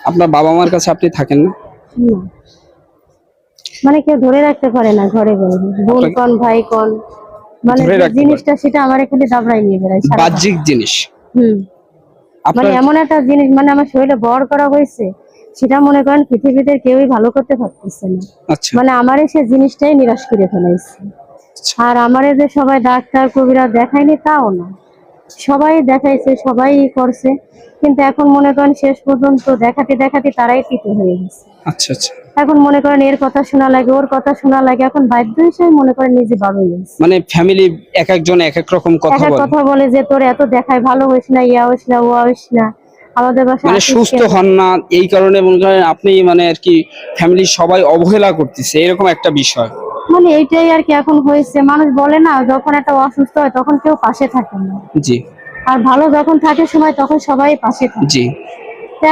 আপনার বাবা মার কাছে আপনি থাকেন না? না, মানে কেউ ধরে রাখতে পারে না ঘরে বলবে বোন আপনাকে কোন ভাই কোন, মানে ধরে যে রাখতে পারে জিনিসটা সেটা আমার এখানে দাবড়াই নিয়ে বেড়ায় সারাদিন। বাহ্যিক জিনিস হুম, মানে আপনার। এমন একটা জিনিস, মানে আমার শরীরে বর করা হয়েছে, সেটা মনে করেন পৃথিবীতে কেউই ভালো করতে পারতেছে না। আচ্ছা মানে আমারে সে জিনিসটাই নিরাশ করে ফেলাইছে। আচ্ছা। আর আমারে যে সবাই ডাক্তার কবিরা দেখায়নি তাও না, সবাই দেখাইছে, সবাই করছে, কিন্তু এখন মনে করেন শেষ পর্যন্ত দেখাতে দেখাতে তারাই তিতো হয়ে গেছে। আচ্ছা আচ্ছা। এখন মনে করেন এর কথা শোনা লাগে, ওর কথা শোনা লাগে, এখন বাধ্য হিসেবে মনে করেন নিজে বাবা গেছে। মানে ফ্যামিলি এক একজন এক এক রকম কথা এক এক বলে, কথা বলে যে তোর এত দেখায় ভালো হইস না, ইয়া হইস না, ও হইস না, আমাদের বাসায় মানে আসিস সুস্থ কেন? হন না, এই কারণে মনে করেন আপনি মানে আর কি ফ্যামিলির সবাই অবহেলা করতেছে এরকম একটা বিষয়। মানে এইটাই আর কি এখন হয়েছে। মানুষ বলে না, যখন একটা অসুস্থ হয় তখন কেউ পাশে থাকে না, জি আর ভালো যখন থাকে সময় তখন সবাই পাশে থাকে। জি। তা